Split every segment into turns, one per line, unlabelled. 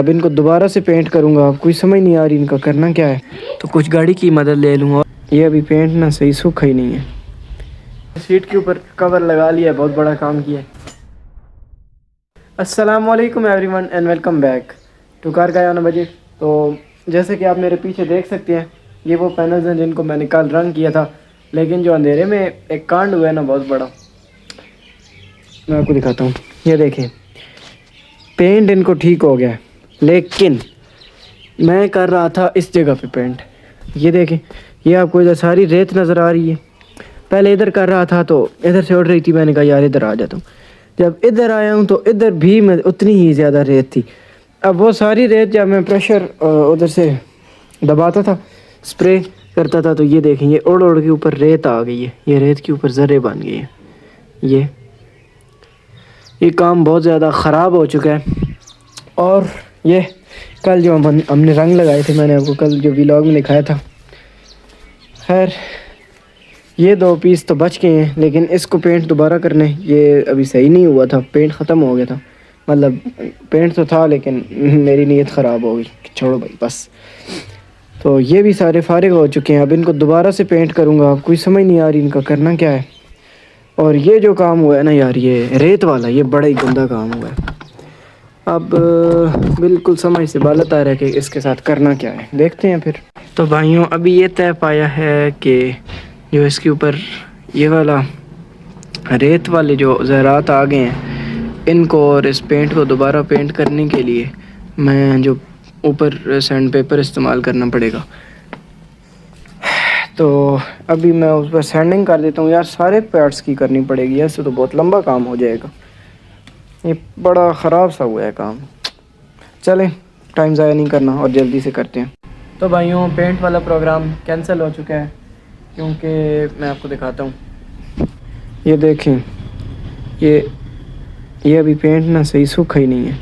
اب ان کو دوبارہ سے پینٹ کروں گا. کوئی سمجھ نہیں آ رہی ان کا کرنا کیا ہے, تو کچھ گاڑی کی مدد لے لوں گا. یہ ابھی پینٹ نہ صحیح سوکھا ہی نہیں ہے. سیٹ کے اوپر کور لگا لیا, بہت بڑا کام کیا. السلام علیکم everyone and welcome back to کار کا یانا بجے. تو جیسے کہ آپ میرے پیچھے دیکھ سکتے ہیں, یہ وہ پینلز ہیں جن کو میں نے کل رنگ کیا تھا, لیکن جو اندھیرے میں ایک کانڈ ہوا ہے نا بہت بڑا, میں آپ کو دکھاتا ہوں. یہ دیکھیں, پینٹ ان کو ٹھیک ہو گیا, لیکن میں کر رہا تھا اس جگہ پہ پینٹ. یہ دیکھیں, یہ آپ کو ادھر ساری ریت نظر آ رہی ہے. پہلے ادھر کر رہا تھا تو ادھر سے اڑ رہی تھی, میں نے کہا یار ادھر آ جاتا ہوں. جب ادھر آیا ہوں تو ادھر بھی میں اتنی ہی زیادہ ریت تھی. اب وہ ساری ریت جب میں پریشر ادھر سے دباتا تھا, اسپرے کرتا تھا, تو یہ دیکھیں یہ اڑ اڑ کے اوپر ریت آ گئی ہے. یہ ریت کے اوپر ذرے بن گئی ہیں. یہ کام بہت زیادہ خراب ہو چکا ہے. اور یہ کل جو ہم نے رنگ لگائے تھے, میں نے آپ کو کل جو ولاگ میں دکھایا تھا, خیر یہ 2 پیس تو بچ گئے ہیں, لیکن اس کو پینٹ دوبارہ کرنا ہے. یہ ابھی صحیح نہیں ہوا تھا, پینٹ ختم ہو گیا تھا. مطلب پینٹ تو تھا لیکن میری نیت خراب ہو گئی, چھوڑو بھائی بس. تو یہ بھی سارے فارغ ہو چکے ہیں. اب ان کو دوبارہ سے پینٹ کروں گا. کوئی سمجھ نہیں آ رہی ان کا کرنا کیا ہے. اور یہ جو کام ہوا ہے نا یار, یہ ریت والا, یہ بڑا ہی گندا کام ہوا ہے. اب بالکل سمجھ سے بالت آ رہا ہے کہ اس کے ساتھ کرنا کیا ہے, دیکھتے ہیں پھر. تو بھائیوں ابھی یہ طے پایا ہے کہ جو اس کے اوپر یہ والا ریت والے جو زراعت آ گئے ہیں, ان کو اور اس پینٹ کو دوبارہ پینٹ کرنے کے لیے میں جو اوپر سینڈ پیپر استعمال کرنا پڑے گا. تو ابھی میں اس پر سینڈنگ کر دیتا ہوں. یار سارے پارٹس کی کرنی پڑے گی, ایسے تو بہت لمبا کام ہو جائے گا. یہ بڑا خراب سا ہوا ہے کام. چلیں ٹائم ضائع نہیں کرنا اور جلدی سے کرتے ہیں. تو بھائیوں پینٹ والا پروگرام کینسل ہو چکا ہے, کیونکہ میں آپ کو دکھاتا ہوں. یہ دیکھیں, یہ ابھی پینٹ نہ صحیح سوکھا ہی نہیں ہے,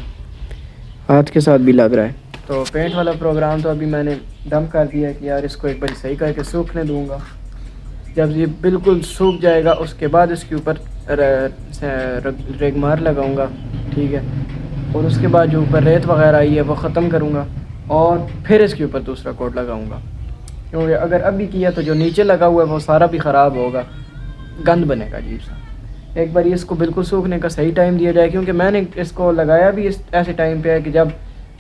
ہاتھ کے ساتھ بھی لگ رہا ہے. تو پینٹ والا پروگرام تو ابھی میں نے دم کر دیا کہ یار اس کو ایک بار صحیح کر کے سوکھنے دوں گا. جب یہ بالکل سوکھ جائے گا اس کے بعد اس کے اوپر ریگمار لگاؤں گا, ٹھیک ہے. اور اس کے بعد جو اوپر ریت وغیرہ آئی ہے وہ ختم کروں گا, اور پھر اس کے اوپر دوسرا کوٹ لگاؤں گا. کیونکہ اگر ابھی کیا تو جو نیچے لگا ہوا ہے وہ سارا بھی خراب ہوگا, گند بنے گا عجیب سا. ایک بار اس کو بالکل سوکھنے کا صحیح ٹائم دیا جائے, کیونکہ میں نے اس کو لگایا بھی ایسے ٹائم پہ ہے کہ جب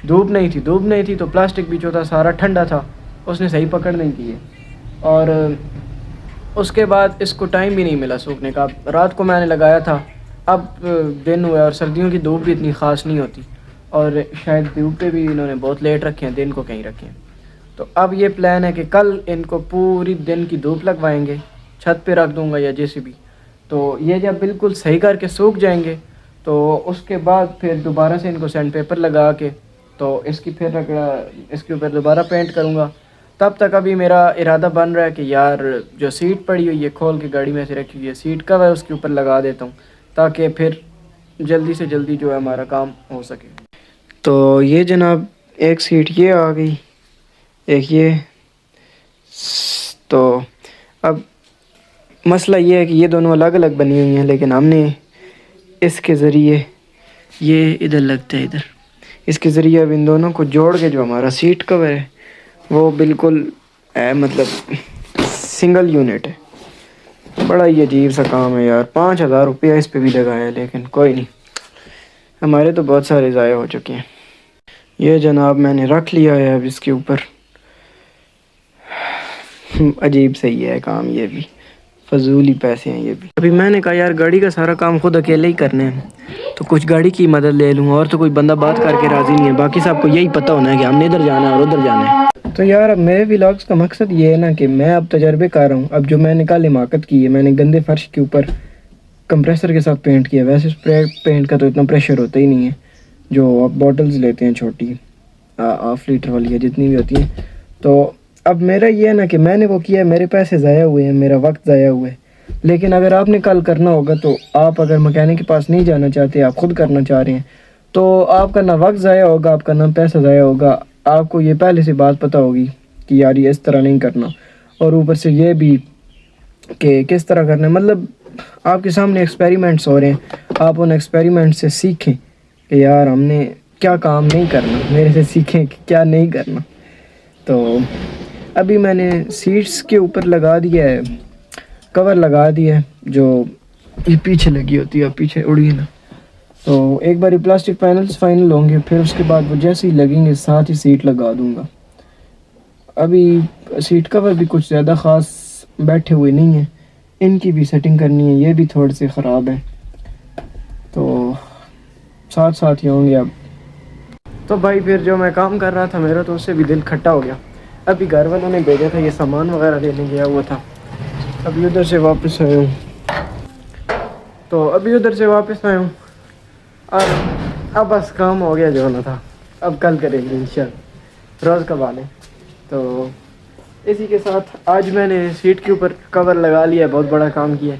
دھوپ نہیں تھی تو پلاسٹک بھی جو تھا سارا ٹھنڈا تھا, اس نے صحیح پکڑ نہیں کی ہے. اور اس کے بعد اس کو ٹائم بھی نہیں ملا سوکھنے کا. رات کو میں نے لگایا تھا, اب دن ہوا, اور سردیوں کی دھوپ بھی اتنی خاص نہیں ہوتی, اور شاید دھوپ پہ بھی انہوں نے بہت لیٹ رکھے ہیں, دن کو کہیں رکھے ہیں. تو اب یہ پلان ہے کہ کل ان کو پوری دن کی دھوپ لگوائیں گے, چھت پہ رکھ دوں گا یا جیسے بھی. تو یہ جب بالکل صحیح کر کے سوکھ جائیں گے تو اس کے بعد پھر دوبارہ سے ان کو سینڈ پیپر لگا کے تو اس کی پھر اس کے اوپر دوبارہ پینٹ کروں گا. تب تک ابھی میرا ارادہ بن رہا ہے کہ یار جو سیٹ پڑی ہوئی ہے کھول کے گاڑی میں سے رکھی ہوئی ہے, سیٹ کا ہے اس کے اوپر لگا دیتا ہوں, تاکہ پھر جلدی سے جلدی جو ہے ہمارا کام ہو سکے. تو یہ جناب ایک سیٹ یہ آ گئی, ایک یہ. تو اب مسئلہ یہ ہے کہ یہ دونوں الگ الگ بنی ہوئی ہیں, لیکن ہم نے اس کے ذریعے یہ ادھر لگتا ہے, ادھر اس کے ذریعے اب ان دونوں کو جوڑ کے جو ہمارا سیٹ کور ہے وہ بالکل مطلب سنگل یونٹ ہے. بڑا ہی عجیب سا کام ہے یار, 5,000 روپیہ اس پہ بھی لگایا ہے, لیکن کوئی نہیں, ہمارے تو بہت سارے ضائع ہو چکے ہیں. یہ جناب میں نے رکھ لیا ہے اب اس کے اوپر. عجیب صحیح ہے کام, یہ بھی فضول ہی پیسے ہیں یہ بھی. ابھی میں نے کہا یار گاڑی کا سارا کام خود اکیلے ہی کرنے ہیں, تو کچھ گاڑی کی مدد لے لوں. اور تو کوئی بندہ بات کر کے راضی نہیں ہے, باقی سب کو یہی پتہ ہونا ہے کہ ہم نے ادھر جانا ہے اور ادھر جانا ہے. تو یار اب میرے ولاگس کا مقصد یہ ہے نا کہ میں اب تجربے کر رہا ہوں. اب جو میں نے کل حماقت کی ہے, میں نے گندے فرش کے اوپر کمپریسر کے ساتھ پینٹ کیا. ویسے اسپرے پینٹ کا تو اتنا پریشر ہوتا ہی نہیں ہے, جو آپ بوٹلز لیتے ہیں چھوٹی 1/2 لیٹر والی ہے جتنی بھی ہوتی ہیں. تو اب میرا یہ ہے نا کہ میں نے وہ کیا ہے, میرے پیسے ضائع ہوئے ہیں, میرا وقت ضائع ہوا ہے. لیکن اگر آپ نے کل کرنا ہوگا تو آپ اگر مکینک کے پاس نہیں جانا چاہتے, آپ خود کرنا چاہ رہے ہیں, تو آپ کا نہ وقت ضائع ہوگا, آپ کا نہ پیسہ ضائع ہوگا. آپ کو یہ پہلے سے بات پتہ ہوگی کہ یار یہ اس طرح نہیں کرنا, اور اوپر سے یہ بھی کہ کس طرح کرنا ہے. مطلب آپ کے سامنے ایکسپیریمنٹس ہو رہے ہیں, آپ ان ایکسپیریمنٹ سے سیکھیں کہ یار ہم نے کیا کام نہیں کرنا، میرے سے سیکھیں کہ کیا نہیں کرنا. تو ابھی میں نے سیٹس کے اوپر لگا دیا ہے، کور لگا دیا ہے جو یہ پیچھے لگی ہوتی ہے، اب پیچھے اڑی نا. تو ایک بار پلاسٹک پینلز فائنل ہوں گے، پھر اس کے بعد وہ جیسے ہی لگیں گے ساتھ ہی سیٹ لگا دوں گا. ابھی سیٹ کور بھی کچھ زیادہ خاص بیٹھے ہوئے نہیں ہیں، ان کی بھی سیٹنگ کرنی ہے، یہ بھی تھوڑے سے خراب ہیں، تو ساتھ ساتھ ہی ہوں گے اب. تو بھائی پھر جو میں کام کر رہا تھا میرا تو اس سے بھی دل کھٹا ہو گیا. ابھی گھر والوں نے بھیجا تھا، یہ سامان وغیرہ لینے گیا ہوا تھا، ابھی ادھر سے واپس آیا ہوں. اور اب بس کام ہو گیا جو ہونا تھا، اب کل کریں گے انشاءاللہ، روز کما لیں. تو اسی کے ساتھ آج میں نے سیٹ کے اوپر کور لگا لیا ہے، بہت بڑا کام کیا ہے.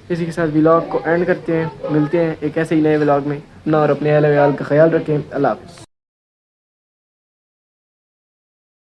اسی کے ساتھ ولاگ کو اینڈ کرتے ہیں، ملتے ہیں ایک ایسے ہی نئے ولاگ میں. اپنا اور اپنے اہل و عیال کا خیال رکھیں. اللہ حافظ.